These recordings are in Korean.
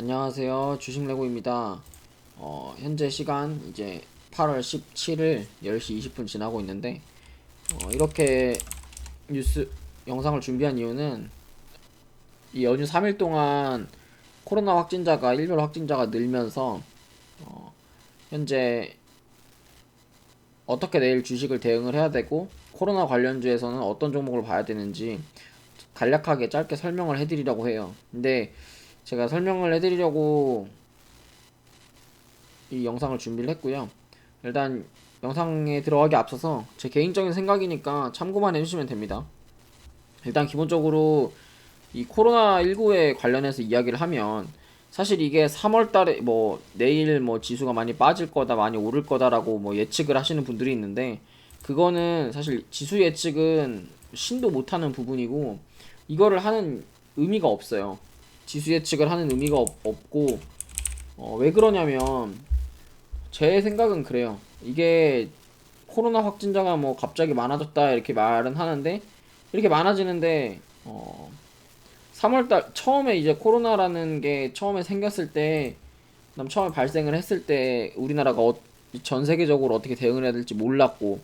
안녕하세요. 주식레고입니다. 현재 시간 이제 8월 17일 10시 20분 지나고 있는데, 이렇게 뉴스 영상을 준비한 이유는 이 연휴 3일 동안 코로나 확진자가 일별 확진자가 늘면서 현재 어떻게 내일 주식을 대응을 해야 되고, 코로나 관련주에서는 어떤 종목을 봐야 되는지 간략하게 짧게 설명을 해드리려고 해요. 근데 제가 설명을 해드리려고 이 영상을 준비를 했고요. 일단 영상에 들어가기 앞서서 제 개인적인 생각이니까 참고만 해주시면 됩니다. 일단 기본적으로 이 코로나19에 관련해서 이야기를 하면, 사실 이게 3월 달에 뭐 내일 뭐 지수가 많이 빠질 거다, 많이 오를 거다라고 뭐 예측을 하시는 분들이 있는데, 그거는 사실 지수 예측은 신도 못하는 부분이고, 이거를 하는 의미가 없어요. 지수 예측을 하는 의미가 없고, 왜 그러냐면 제 생각은 그래요. 이게 코로나 확진자가 뭐 갑자기 많아졌다 이렇게 말은 하는데, 이렇게 많아지는데 3월달 처음에 이제 코로나라는 게 처음에 생겼을 때, 그다음 처음에 발생을 했을 때 우리나라가 전 세계적으로 어떻게 대응을 해야 될지 몰랐고,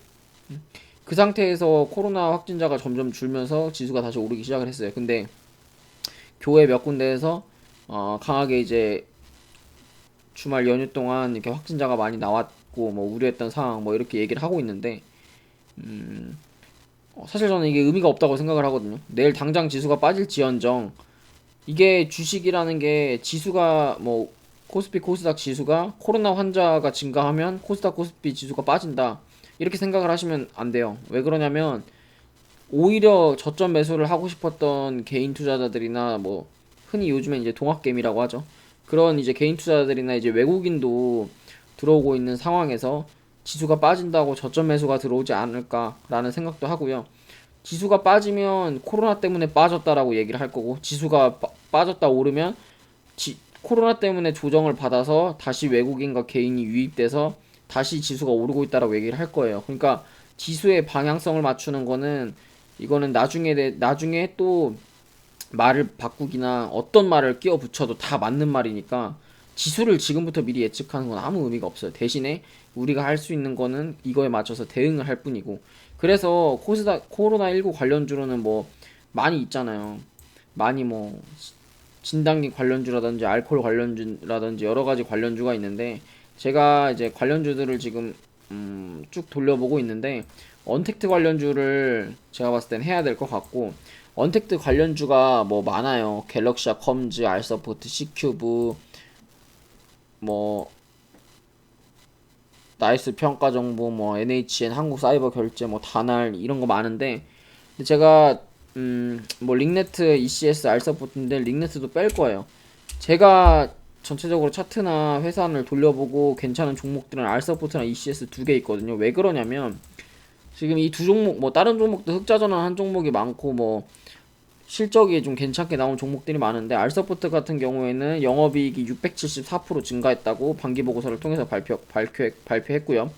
그 상태에서 코로나 확진자가 점점 줄면서 지수가 다시 오르기 시작을 했어요. 근데 교회 몇 군데에서 강하게 이제 주말 연휴 동안 이렇게 확진자가 많이 나왔고 뭐 우려했던 상황 뭐 이렇게 얘기를 하고 있는데, 사실 저는 이게 의미가 없다고 생각을 하거든요. 내일 당장 지수가 빠질지언정, 이게 주식이라는 게 지수가 뭐 코스피 코스닥 지수가 코로나 환자가 증가하면 코스닥 코스피 지수가 빠진다 이렇게 생각을 하시면 안 돼요. 왜 그러냐면 오히려 저점 매수를 하고 싶었던 개인 투자자들이나 뭐 흔히 요즘엔 이제 동학개미라고 하죠. 그런 이제 개인 투자자들이나 이제 외국인도 들어오고 있는 상황에서 지수가 빠진다고 저점 매수가 들어오지 않을까라는 생각도 하고요. 지수가 빠지면 코로나 때문에 빠졌다라고 얘기를 할 거고, 지수가 빠졌다 오르면 코로나 때문에 조정을 받아서 다시 외국인과 개인이 유입돼서 다시 지수가 오르고 있다라고 얘기를 할 거예요. 그러니까 지수의 방향성을 맞추는 거는, 이거는 나중에 또 말을 바꾸기나 어떤 말을 끼워 붙여도 다 맞는 말이니까, 지수를 지금부터 미리 예측하는 건 아무 의미가 없어요. 대신에 우리가 할 수 있는 거는 이거에 맞춰서 대응을 할 뿐이고, 그래서 코로나19 관련주로는 뭐 많이 있잖아요. 많이 뭐 진단기 관련주라든지 알코올 관련주라든지 여러 가지 관련주가 있는데, 제가 이제 관련주들을 지금 쭉 돌려보고 있는데, 언택트 관련주를 제가 봤을 땐 해야 될 것 같고, 언택트 관련주가 뭐 많아요. 갤럭시아 컴즈, 알서포트, C큐브, 뭐 나이스 평가정보, 뭐 NHN, 한국사이버결제, 뭐 다날 이런 거 많은데, 근데 제가 뭐 링네트, ECS, 알서포트인데 링네트도 뺄 거예요. 제가 전체적으로 차트나 회선을 돌려보고 괜찮은 종목들은 알서포트나 ECS 두 개 있거든요. 왜 그러냐면 지금 이 두 종목, 뭐 다른 종목도 흑자 전환한 종목이 많고 뭐 실적이 좀 괜찮게 나온 종목들이 많은데, 알서포트 같은 경우에는 영업이익이 674% 증가했다고 반기보고서를 통해서 발표했고요.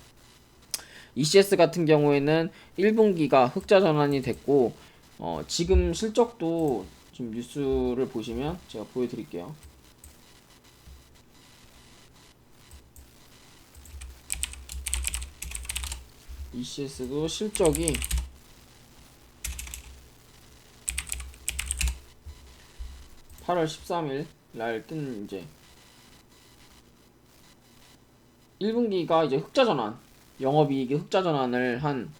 ECS 같은 경우에는 1분기가 흑자 전환이 됐고, 지금 실적도 지금 뉴스를 보시면 제가 보여드릴게요. ECS도 실적이 8월 13일 날 뜬 이제 1분기가 이제 흑자 전환, 영업이익이 흑자 전환을 한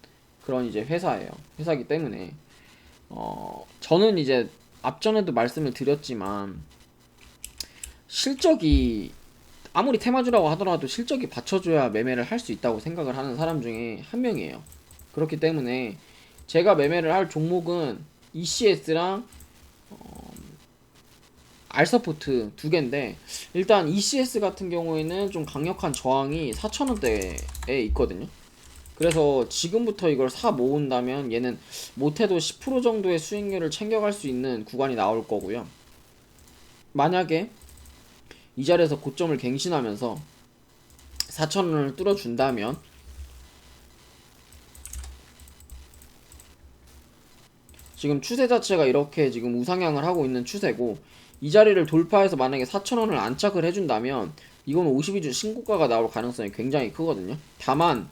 그런 이제 회사예요. 회사기 때문에 저는 이제 앞전에도 말씀을 드렸지만, 실적이 아무리 테마주라고 하더라도 실적이 받쳐줘야 매매를 할 수 있다고 생각을 하는 사람 중에 한 명이에요. 그렇기 때문에 제가 매매를 할 종목은 ECS랑 알서포트 두 개인데, 일단 ECS 같은 경우에는 좀 강력한 저항이 4,000원대에 있거든요. 그래서 지금부터 이걸 사 모은다면 얘는 못해도 10% 정도의 수익률을 챙겨갈 수 있는 구간이 나올 거고요. 만약에 이 자리에서 고점을 갱신하면서 4,000원을 뚫어준다면, 지금 추세 자체가 이렇게 지금 우상향을 하고 있는 추세고, 이 자리를 돌파해서 만약에 4,000원을 안착을 해준다면 이거는 52주 신고가가 나올 가능성이 굉장히 크거든요. 다만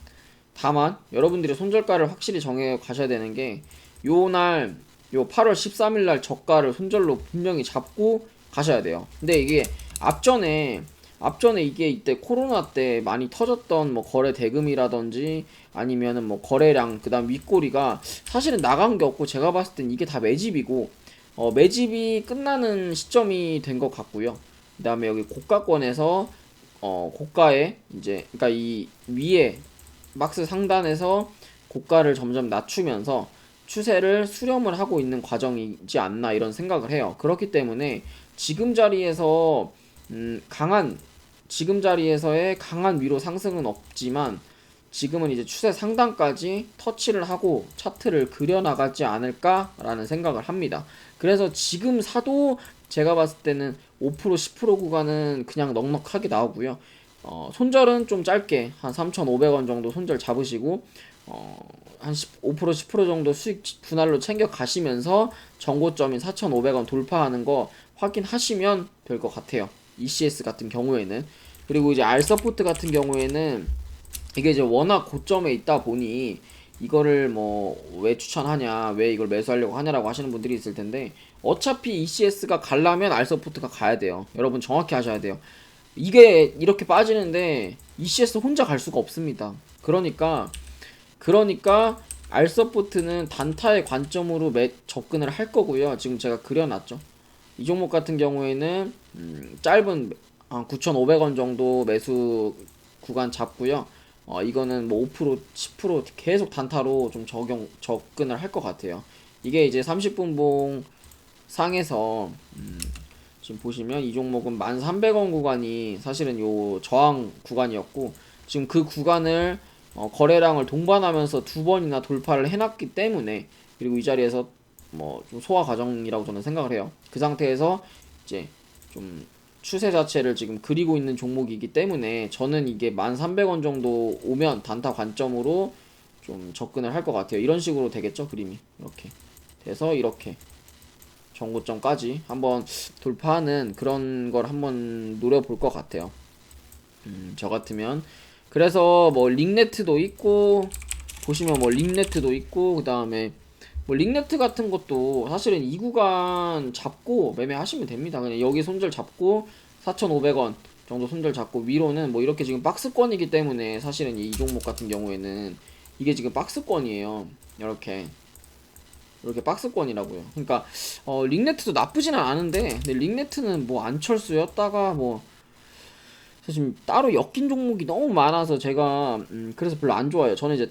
여러분들이 손절가를 확실히 정해 가셔야 되는 게 요날 요 8월 13일 날 저가를 손절로 분명히 잡고 가셔야 돼요. 근데 이게 앞전에 이게 이때 코로나 때 많이 터졌던 뭐 거래 대금이라든지 아니면은 뭐 거래량 그다음 윗꼬리가 사실은 나간 게 없고, 제가 봤을 땐 이게 다 매집이고 매집이 끝나는 시점이 된 것 같고요. 그다음에 여기 고가권에서 고가에 이제 그러니까 이 위에 막스 상단에서 고가를 점점 낮추면서 추세를 수렴을 하고 있는 과정이지 않나 이런 생각을 해요. 그렇기 때문에 지금 자리에서 지금 자리에서의 강한 위로 상승은 없지만 지금은 이제 추세 상단까지 터치를 하고 차트를 그려나가지 않을까라는 생각을 합니다. 그래서 지금 사도 제가 봤을 때는 5% 10% 구간은 그냥 넉넉하게 나오고요. 손절은 좀 짧게 한 3,500원 정도 손절 잡으시고 한 5% 10% 정도 수익 분할로 챙겨 가시면서 정고점인 4,500원 돌파하는 거 확인하시면 될 것 같아요. ECS 같은 경우에는. 그리고 이제 R서포트 같은 경우에는 이게 이제 워낙 고점에 있다 보니 이거를 뭐 왜 추천하냐, 왜 이걸 매수하려고 하냐라고 하시는 분들이 있을 텐데, 어차피 ECS가 가려면 R서포트가 가야 돼요. 여러분 정확히 하셔야 돼요. 이게 이렇게 빠지는데 ECS 혼자 갈 수가 없습니다. 그러니까 R서포트는 단타의 관점으로 접근을 할 거고요. 지금 제가 그려놨죠. 이 종목 같은 경우에는 짧은 한 9,500원 정도 매수 구간 잡고요. 이거는 뭐 5% 10% 계속 단타로 좀 접근을 할 것 같아요. 이게 이제 30분 봉 상에서 지금 보시면 이 종목은 1,300원 구간이 사실은 요 저항 구간이었고, 지금 그 구간을 거래량을 동반하면서 두 번이나 돌파를 해놨기 때문에, 그리고 이 자리에서 뭐 좀 소화 과정이라고 저는 생각을 해요. 그 상태에서 이제 좀 추세 자체를 지금 그리고 있는 종목이기 때문에 저는 이게 1,300원 정도 오면 단타 관점으로 좀 접근을 할 것 같아요. 이런 식으로 되겠죠, 그림이. 이렇게 돼서 이렇게 정고점까지 한번 돌파하는 그런 걸 한번 노려볼 것 같아요. 저 같으면. 그래서 뭐 링네트도 있고, 보시면 뭐 링네트도 있고, 그 다음에 뭐 링네트 같은 것도 사실은 이 구간 잡고 매매하시면 됩니다. 그냥 여기 손절 잡고 4,500원 정도 손절 잡고, 위로는 뭐 이렇게 지금 박스권이기 때문에 사실은 이 종목 같은 경우에는 이게 지금 박스권이에요. 이렇게 박스권이라고요. 그러니까 링네트도 나쁘지는 않은데, 근데 링네트는 뭐 안철수였다가 뭐 지금 따로 엮인 종목이 너무 많아서 제가 그래서 별로 안 좋아요. 저는 이제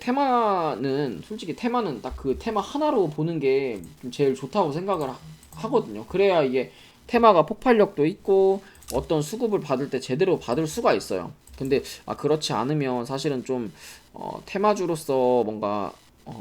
솔직히 테마는 딱 그 테마 하나로 보는 게 좀 제일 좋다고 생각을 하거든요. 그래야 이게 테마가 폭발력도 있고 어떤 수급을 받을 때 제대로 받을 수가 있어요. 근데 그렇지 않으면 사실은 좀 테마주로서 뭔가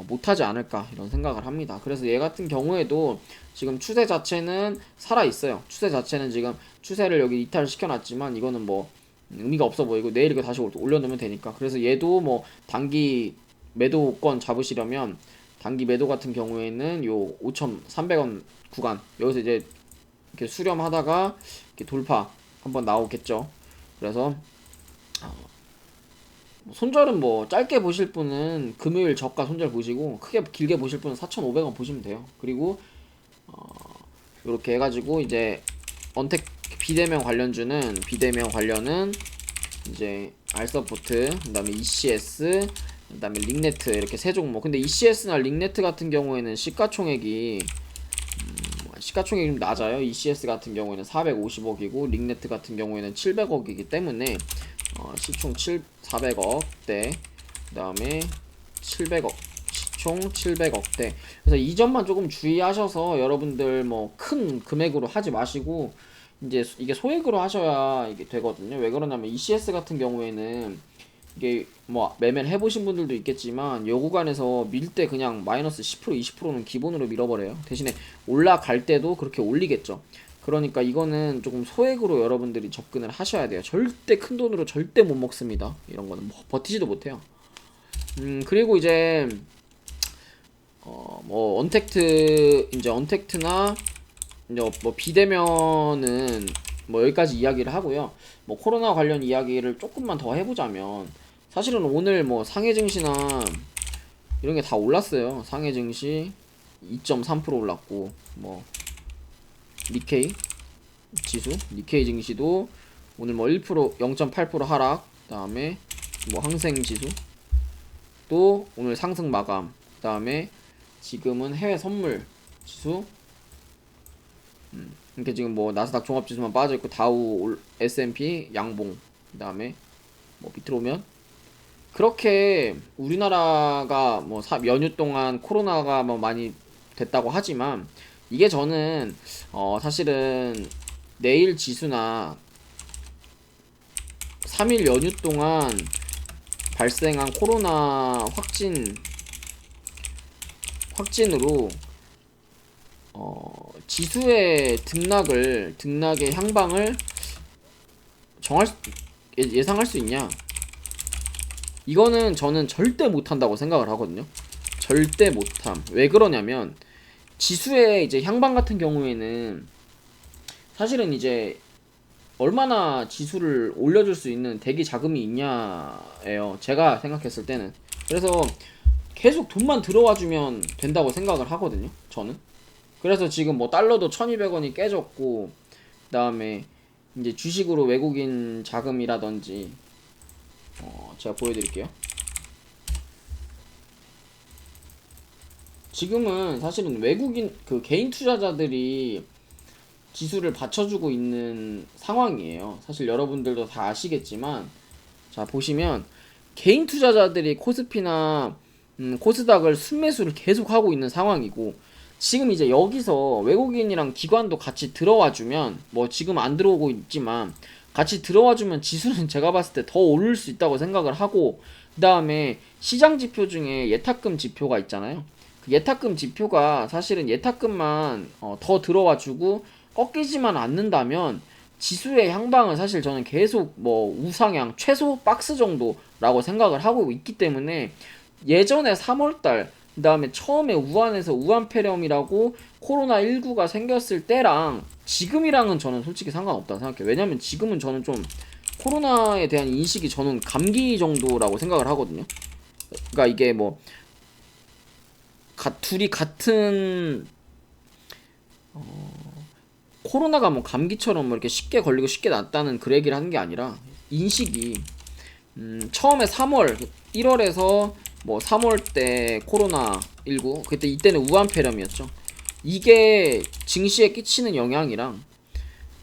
못하지 않을까 이런 생각을 합니다. 그래서 얘 같은 경우에도 지금 추세 자체는 살아 있어요. 추세 자체는 지금 추세를 여기 이탈 시켜놨지만 이거는 뭐 의미가 없어 보이고 내일 이거 다시 올려놓으면 되니까. 그래서 얘도 뭐 단기 매도권 잡으시려면 단기 매도 같은 경우에는 요 5,300원 구간 여기서 이제 이렇게 수렴하다가 이렇게 돌파 한번 나오겠죠. 그래서 손절은 뭐 짧게 보실 분은 금요일 저가 손절 보시고, 크게 길게 보실 분은 4,500원 보시면 돼요. 그리고 이렇게 해가지고 이제 언택 비대면 관련은 이제 R서포트, 그 다음에 ECS, 그 다음에 링네트, 이렇게 세 종목. 근데 ECS나 링네트 같은 경우에는 시가총액이 좀 낮아요. ECS 같은 경우에는 450억이고 링네트 같은 경우에는 700억이기 때문에 시총 400억대, 그 다음에 700억, 시총 700억대. 그래서 이 점만 조금 주의하셔서 여러분들 뭐 큰 금액으로 하지 마시고 이제 이게 소액으로 하셔야 이게 되거든요. 왜 그러냐면 ECS 같은 경우에는 이게 뭐 매매를 해보신 분들도 있겠지만 요 구간에서 밀 때 그냥 마이너스 10% 20%는 기본으로 밀어버려요. 대신에 올라갈 때도 그렇게 올리겠죠. 그러니까 이거는 조금 소액으로 여러분들이 접근을 하셔야 돼요. 절대 큰 돈으로 절대 못 먹습니다. 이런 거는 뭐 버티지도 못해요. 그리고 이제 뭐 언택트나 이제 뭐 비대면은 뭐 여기까지 이야기를 하고요. 뭐 코로나 관련 이야기를 조금만 더 해보자면 사실은 오늘 뭐 상해 증시나 이런 게 다 올랐어요. 상해 증시 2.3% 올랐고 뭐 니케이 지수, 니케이 증시도 오늘 뭐 1%, 0.8% 하락. 그다음에 뭐 항생 지수 또 오늘 상승 마감. 그다음에 지금은 해외 선물 지수 이렇게 지금 뭐 나스닥 종합 지수만 빠져 있고 다우, S&P 양봉. 그다음에 뭐 밑으로 오면 그렇게 우리나라가 뭐 연휴 동안 코로나가 뭐 많이 됐다고 하지만 이게 저는 사실은 내일 지수나 3일 연휴 동안 발생한 코로나 확진으로 지수의 등락의 향방을 예상할 수 있냐? 이거는 저는 절대 못한다고 생각을 하거든요. 절대 못함. 왜 그러냐면 지수의 이제 향방 같은 경우에는 사실은 이제 얼마나 지수를 올려줄 수 있는 대기 자금이 있냐예요. 제가 생각했을 때는. 그래서 계속 돈만 들어와주면 된다고 생각을 하거든요. 저는. 그래서 지금 뭐 달러도 1200원이 깨졌고, 그 다음에 이제 주식으로 외국인 자금이라든지, 제가 보여드릴게요. 지금은 사실은 외국인 그 개인 투자자들이 지수를 받쳐주고 있는 상황이에요. 사실 여러분들도 다 아시겠지만, 자 보시면 개인 투자자들이 코스피나 코스닥을 순매수를 계속 하고 있는 상황이고, 지금 이제 여기서 외국인이랑 기관도 같이 들어와주면, 뭐 지금 안 들어오고 있지만 같이 들어와주면 지수는 제가 봤을 때 더 오를 수 있다고 생각을 하고, 그 다음에 시장 지표 중에 예탁금 지표가 있잖아요. 그 예탁금 지표가 사실은 예탁금만 더 들어와주고 꺾이지만 않는다면 지수의 향방은 사실 저는 계속 뭐 우상향 최소 박스 정도라고 생각을 하고 있기 때문에, 예전에 3월달 그 다음에 처음에 우한에서 우한폐렴이라고 코로나19가 생겼을 때랑 지금이랑은 저는 솔직히 상관없다고 생각해요. 왜냐면 지금은 저는 좀 코로나에 대한 인식이 저는 감기 정도라고 생각을 하거든요. 그러니까 이게 뭐 둘이 같은 코로나가 뭐 감기처럼 뭐 이렇게 쉽게 걸리고 쉽게 낫다는 그 얘기를 하는 게 아니라, 인식이 처음에 3월 1월에서 뭐 3월 때 코로나19 그때 이때는 우한폐렴이었죠. 이게 증시에 끼치는 영향이랑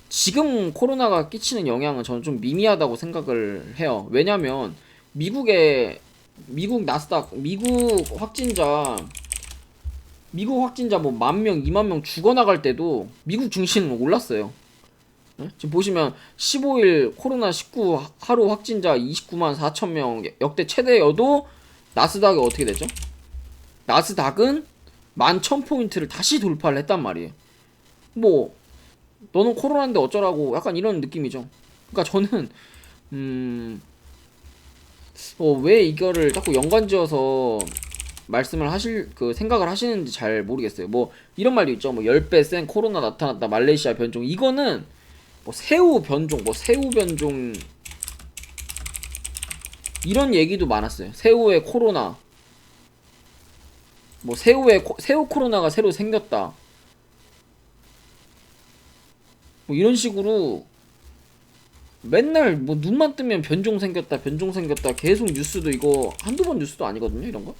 지금 코로나가 끼치는 영향은 저는 좀 미미하다고 생각을 해요. 왜냐면 미국 나스닥 미국 확진자 뭐 10,000명 20,000명 죽어나갈 때도 미국 증시는 올랐어요. 네? 지금 보시면 15일 코로나19 하루 확진자 29만 4천 명 역대 최대여도 나스닥이 어떻게 됐죠? 나스닥은 11,000포인트를 다시 돌파를 했단 말이에요. 뭐 너는 코로나인데 어쩌라고, 약간 이런 느낌이죠. 그러니까 저는 왜 이거를 자꾸 연관지어서 말씀을 하실 생각을 하시는지 잘 모르겠어요. 뭐 이런 말도 있죠. 뭐 10배 센 코로나 나타났다, 말레이시아 변종. 이거는 뭐 새우 변종, 이런 얘기도 많았어요. 새우의 코로나, 뭐 새우 코로나가 새로 생겼다, 뭐 이런 식으로 맨날 뭐 눈만 뜨면 변종 생겼다 계속 뉴스도, 이거 한두 번 뉴스도 아니거든요, 이런 거.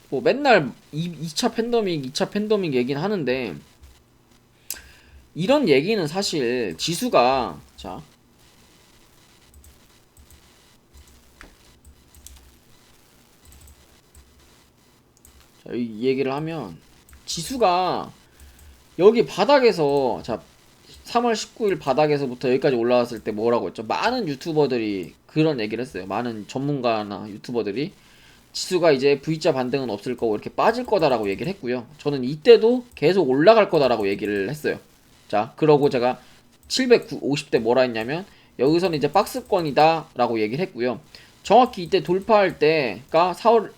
뭐 맨날 2차 팬데믹 얘기는 하는데, 이런 얘기는 사실 지수가, 자 이 얘기를 하면, 지수가 여기 바닥에서, 자 3월 19일 바닥에서부터 여기까지 올라왔을 때 뭐라고 했죠? 많은 유튜버들이 그런 얘기를 했어요. 많은 전문가나 유튜버들이 지수가 이제 V자 반등은 없을 거고 이렇게 빠질 거다라고 얘기를 했고요. 저는 이때도 계속 올라갈 거다라고 얘기를 했어요. 자, 그러고 제가 750대 뭐라 했냐면, 여기서는 이제 박스권이다 라고 얘기를 했고요. 정확히 이때 돌파할 때가 4월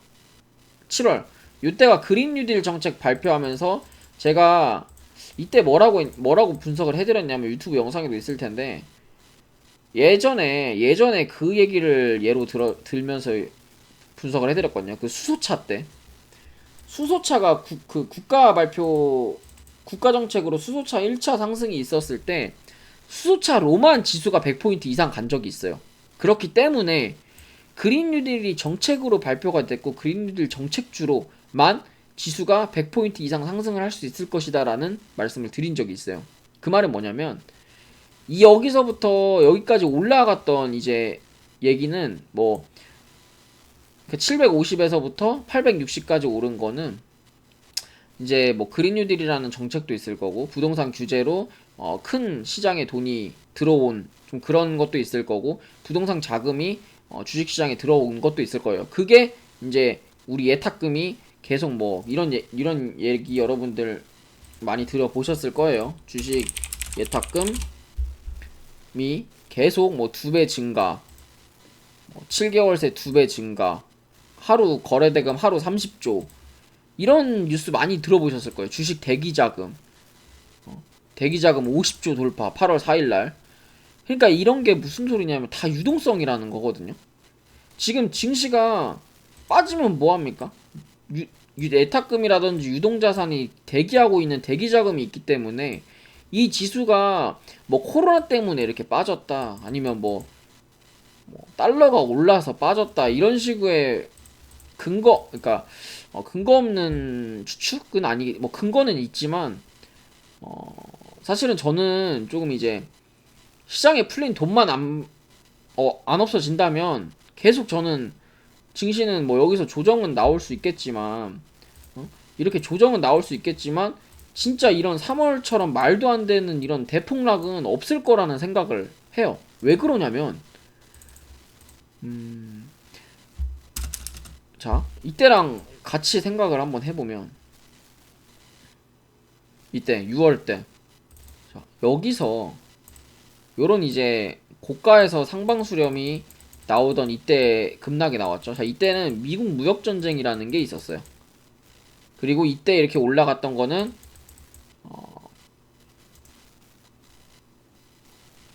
7월, 이때가 그린 뉴딜 정책 발표하면서 제가 이때 뭐라고 분석을 해드렸냐면 유튜브 영상에도 있을 텐데 예전에 그 얘기를 예로 들면서 분석을 해드렸거든요. 그 수소차 때 수소차가 그 국가 정책으로 수소차 1차 상승이 있었을 때 수소차로만 지수가 100포인트 이상 간 적이 있어요. 그렇기 때문에 그린 뉴딜이 정책으로 발표가 됐고 그린 뉴딜 정책주로만 지수가 100포인트 이상 상승을 할 수 있을 것이다 라는 말씀을 드린 적이 있어요. 그 말은 뭐냐면 이 여기서부터 여기까지 올라갔던 이제 얘기는 뭐 750에서부터 860까지 오른 거는 이제 뭐 그린 뉴딜이라는 정책도 있을 거고 부동산 규제로 큰 시장에 돈이 들어온 좀 그런 것도 있을 거고 부동산 자금이 주식시장에 들어온 것도 있을 거예요. 그게 이제 우리 예탁금이 계속 뭐 이런 얘기 여러분들 많이 들어보셨을 거예요. 주식 예탁금이 계속 뭐 2배 증가, 7개월 새 2배 증가, 하루 거래대금 하루 30조 이런 뉴스 많이 들어보셨을 거예요. 주식 대기자금 50조 돌파 8월 4일날. 그러니까 이런 게 무슨 소리냐면 다 유동성이라는 거거든요. 지금 증시가 빠지면 뭐합니까? 예탁금이라든지 유동자산이 대기하고 있는 대기자금이 있기 때문에 이 지수가 뭐 코로나 때문에 이렇게 빠졌다 아니면 뭐 달러가 올라서 빠졌다 이런 식의 그러니까 근거 없는 추측은 아니 뭐 근거는 있지만 사실은 저는 조금 이제 시장에 풀린 돈만 안 없어진다면 계속 저는 증시는 뭐 여기서 조정은 나올 수 있겠지만 이렇게 조정은 나올 수 있겠지만 진짜 이런 3월처럼 말도 안 되는 이런 대폭락은 없을 거라는 생각을 해요. 왜 그러냐면 자 이때랑 같이 생각을 한번 해보면 이때 6월 때 자, 여기서 요런 이제 고가에서 상방 수렴이 나오던 이때 급락이 나왔죠. 자 이때는 미국 무역전쟁이라는 게 있었어요. 그리고 이때 이렇게 올라갔던 거는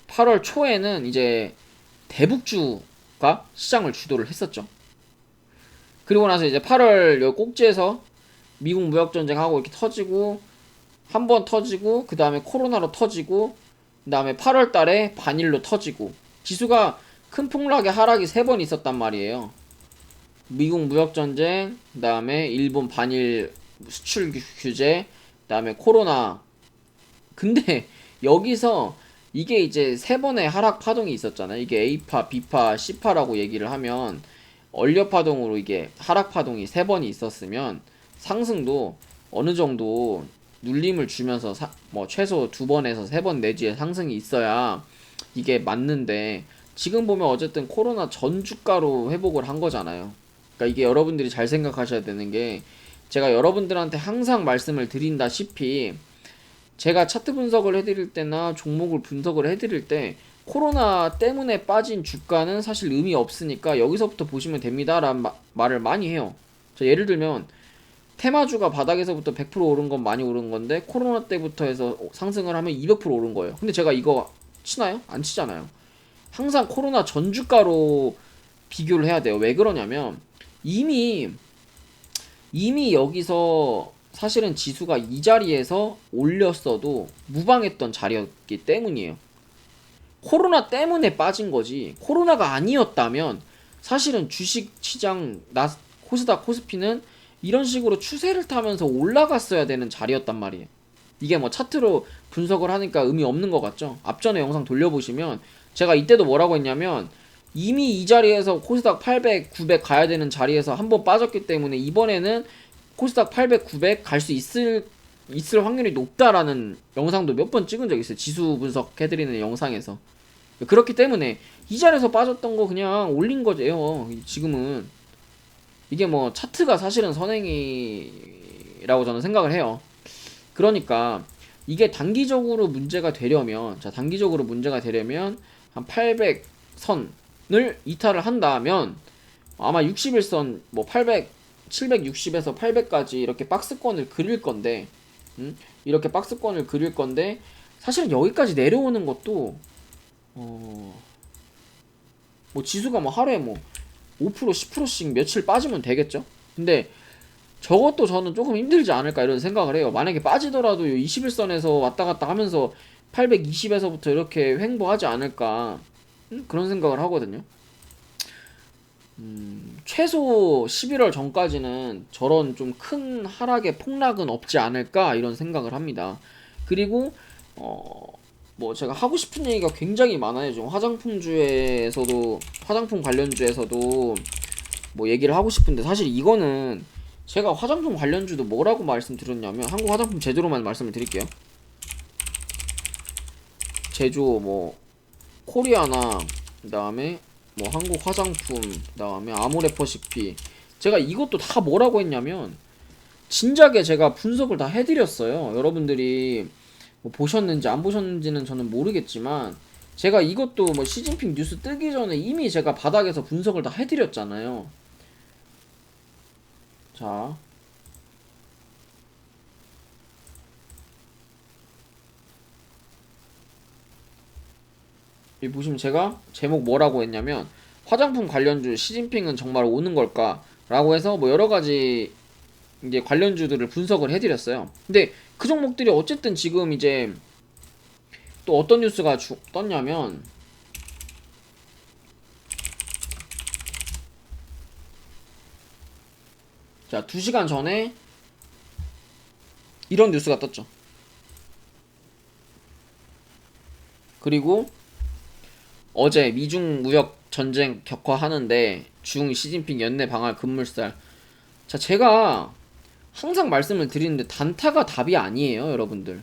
8월 초에는 이제 대북주가 시장을 주도를 했었죠. 그리고 나서 이제 8월 여기 꼭지에서 미국 무역전쟁하고 이렇게 터지고 한 번 터지고 그 다음에 코로나로 터지고 그 다음에 8월 달에 반일로 터지고 지수가 큰 폭락의 하락이 3번 있었단 말이에요. 미국 무역전쟁, 그 다음에 일본 반일 수출 규제, 그 다음에 코로나. 근데 여기서 이게 이제 3번의 하락 파동이 있었잖아요. 이게 A파, B파, C파라고 얘기를 하면 얼려 파동으로 이게 하락 파동이 3번이 있었으면 상승도 어느 정도 눌림을 주면서 뭐 최소 2번에서 3번 내지의 상승이 있어야 이게 맞는데 지금 보면 어쨌든 코로나 전 주가로 회복을 한 거잖아요. 그러니까 이게 여러분들이 잘 생각하셔야 되는 게 제가 여러분들한테 항상 말씀을 드린다시피 제가 차트 분석을 해드릴 때나 종목을 분석을 해드릴 때 코로나 때문에 빠진 주가는 사실 의미 없으니까 여기서부터 보시면 됩니다 라는 말을 많이 해요. 자, 예를 들면 테마주가 바닥에서부터 100% 오른 건 많이 오른 건데 코로나 때부터 해서 상승을 하면 200% 오른 거예요. 근데 제가 이거 치나요? 안 치잖아요. 항상 코로나 전 주가로 비교를 해야 돼요. 왜 그러냐면 이미 여기서 사실은 지수가 이 자리에서 올렸어도 무방했던 자리였기 때문이에요. 코로나 때문에 빠진 거지 코로나가 아니었다면 사실은 주식시장 코스닥 코스피는 이런 식으로 추세를 타면서 올라갔어야 되는 자리였단 말이에요. 이게 뭐 차트로 분석을 하니까 의미 없는 것 같죠? 앞전에 영상 돌려보시면 제가 이때도 뭐라고 했냐면 이미 이 자리에서 코스닥 800, 900 가야 되는 자리에서 한번 빠졌기 때문에 이번에는 코스닥 800, 900 갈 수 있을 확률이 높다라는 영상도 몇 번 찍은 적 있어요. 지수 분석해드리는 영상에서. 그렇기 때문에 이 자리에서 빠졌던 거 그냥 올린 거죠. 지금은 이게 뭐 차트가 사실은 선행이라고 저는 생각을 해요. 그러니까 이게 단기적으로 문제가 되려면 한 800선을 이탈을 한다면 아마 60일선 뭐 760에서 800까지 이렇게 박스권을 그릴 건데 이렇게 박스권을 그릴 건데 사실은 여기까지 내려오는 것도 뭐 지수가 뭐 하루에 뭐 5% 10%씩 며칠 빠지면 되겠죠. 근데 저것도 저는 조금 힘들지 않을까 이런 생각을 해요. 만약에 빠지더라도 21선에서 왔다 갔다 하면서 820에서부터 이렇게 횡보하지 않을까 그런 생각을 하거든요. 최소 11월 전까지는 저런 좀 큰 하락의 폭락은 없지 않을까 이런 생각을 합니다. 그리고 뭐 제가 하고 싶은 얘기가 굉장히 많아요. 좀 화장품주에서도 화장품 관련주에서도 뭐 얘기를 하고 싶은데 사실 이거는 제가 화장품 관련주도 뭐라고 말씀드렸냐면 한국 화장품 제조로만 말씀을 드릴게요. 제조 뭐 코리아나 그다음에 뭐 한국 화장품 그다음에 아모레퍼시피 제가 이것도 다 뭐라고 했냐면 진작에 제가 분석을 다 해드렸어요. 여러분들이 뭐 보셨는지 안 보셨는지는 저는 모르겠지만 제가 이것도 뭐 시진핑 뉴스 뜨기 전에 이미 제가 바닥에서 분석을 다 해드렸잖아요. 자, 여기 보시면 제가 제목 뭐라고 했냐면 화장품 관련주 시진핑은 정말 오는 걸까? 라고 해서 뭐 여러가지 이제 관련주들을 분석을 해드렸어요. 근데 그 종목들이 어쨌든 지금 이제 또 어떤 뉴스가 떴냐면 자 2시간 전에 이런 뉴스가 떴죠. 그리고 어제 미중 무역 전쟁 격화하는데 중 시진핑 연내 방할 급물살. 자 제가 항상 말씀을 드리는데 단타가 답이 아니에요 여러분들.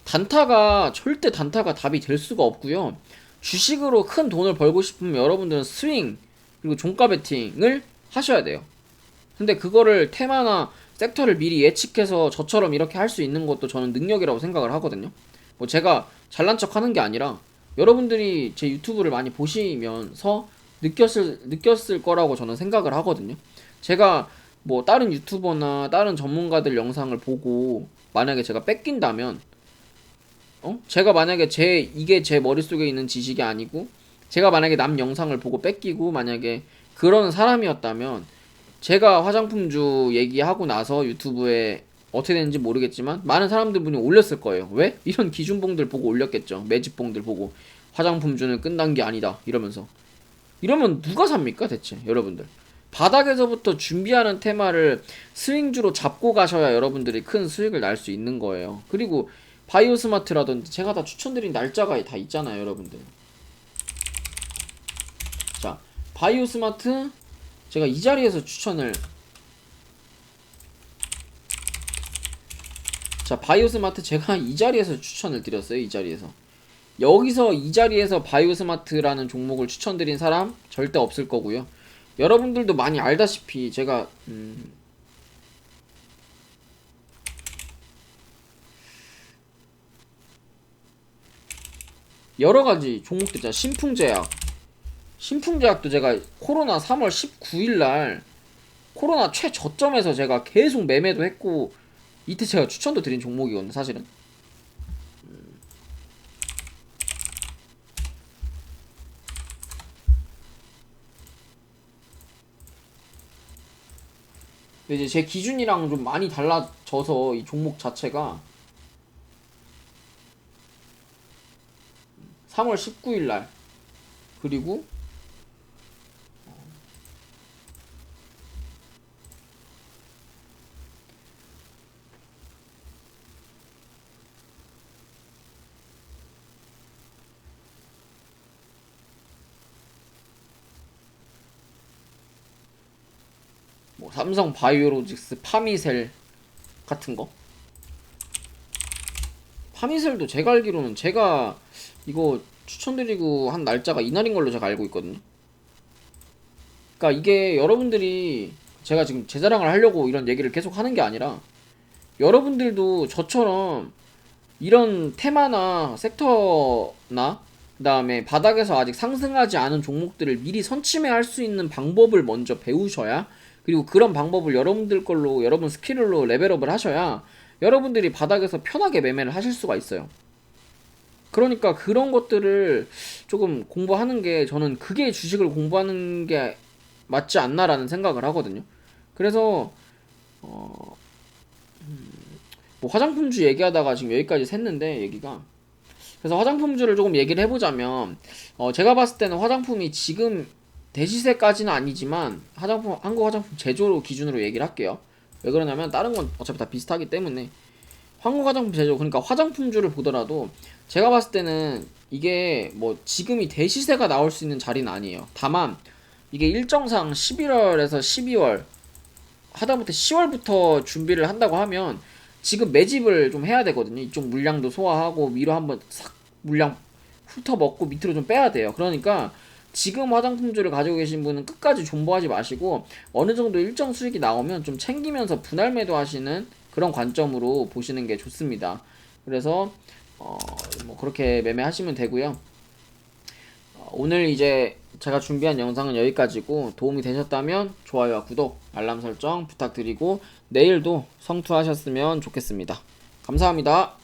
단타가 절대 단타가 답이 될 수가 없고요. 주식으로 큰 돈을 벌고 싶으면 여러분들은 스윙 그리고 종가 베팅을 하셔야 돼요. 근데 그거를 테마나 섹터를 미리 예측해서 저처럼 이렇게 할 수 있는 것도 저는 능력이라고 생각을 하거든요. 뭐 제가 잘난 척 하는 게 아니라 여러분들이 제 유튜브를 많이 보시면서 느꼈을 거라고 저는 생각을 하거든요. 제가 뭐 다른 유튜버나 다른 전문가들 영상을 보고 만약에 제가 뺏긴다면 제가 만약에 이게 제 머릿속에 있는 지식이 아니고 제가 만약에 남 영상을 보고 뺏기고 만약에 그런 사람이었다면 제가 화장품주 얘기하고 나서 유튜브에 어떻게 됐는지 모르겠지만 많은 사람들분이 올렸을 거예요. 왜? 이런 기준봉들 보고 올렸겠죠. 매집봉들 보고 화장품주는 끝난 게 아니다 이러면서. 이러면 누가 삽니까 대체 여러분들? 바닥에서부터 준비하는 테마를 스윙주로 잡고 가셔야 여러분들이 큰 수익을 날 수 있는 거예요. 그리고 바이오스마트라든지 제가 다 추천드린 날짜가 다 있잖아요 여러분들. 자 바이오스마트 제가 이 자리에서 바이오스마트 제가 이 자리에서 추천을 드렸어요. 이 자리에서 여기서 이 자리에서 바이오스마트라는 종목을 추천드린 사람 절대 없을 거고요. 여러분들도 많이 알다시피 제가 여러가지 종목들 있잖아요. 신풍제약도 제가 코로나 3월 19일날 코로나 최저점에서 제가 계속 매매도 했고 이때 제가 추천도 드린 종목이거든요 사실은. 근데 이제 제 기준이랑 좀 많이 달라져서 이 종목 자체가 3월 19일날 그리고 뭐 삼성 바이오로직스 파미셀 같은 거. 파미셀도 제가 알기로는 제가 이거 추천드리고 한 날짜가 이날인 걸로 제가 알고 있거든요. 그러니까 이게 여러분들이 제가 지금 제 자랑을 하려고 이런 얘기를 계속 하는 게 아니라 여러분들도 저처럼 이런 테마나 섹터나 그다음에 바닥에서 아직 상승하지 않은 종목들을 미리 선침해할 수 있는 방법을 먼저 배우셔야 그리고 그런 방법을 여러분들 걸로 여러분 스킬로 레벨업을 하셔야 여러분들이 바닥에서 편하게 매매를 하실 수가 있어요. 그러니까 그런 것들을 조금 공부하는 게, 저는 그게 주식을 공부하는 게 맞지 않나라는 생각을 하거든요. 그래서 뭐 화장품주 얘기하다가 지금 여기까지 샜는데 얘기가, 그래서 화장품주를 조금 얘기를 해보자면, 제가 봤을 때는 화장품이 지금 대시세까지는 아니지만, 한국 화장품 제조 기준으로 얘기를 할게요. 왜 그러냐면 다른 건 어차피 다 비슷하기 때문에. 한국 화장품 제조, 그러니까 화장품주를 보더라도 제가 봤을 때는 이게 뭐 지금이 대시세가 나올 수 있는 자리는 아니에요. 다만 이게 일정상 11월에서 12월, 하다못해 10월부터 준비를 한다고 하면 지금 매집을 좀 해야 되거든요. 이쪽 물량도 소화하고 위로 한번 싹 물량 훑어먹고 밑으로 좀 빼야 돼요. 그러니까 지금 화장품주를 가지고 계신 분은 끝까지 존버하지 마시고, 어느 정도 일정 수익이 나오면 좀 챙기면서 분할 매도하시는 그런 관점으로 보시는 게 좋습니다. 그래서 뭐 그렇게 매매하시면 되고요. 오늘 이제 제가 준비한 영상은 여기까지고, 도움이 되셨다면 좋아요와 구독, 알람 설정 부탁드리고 내일도 성투하셨으면 좋겠습니다. 감사합니다.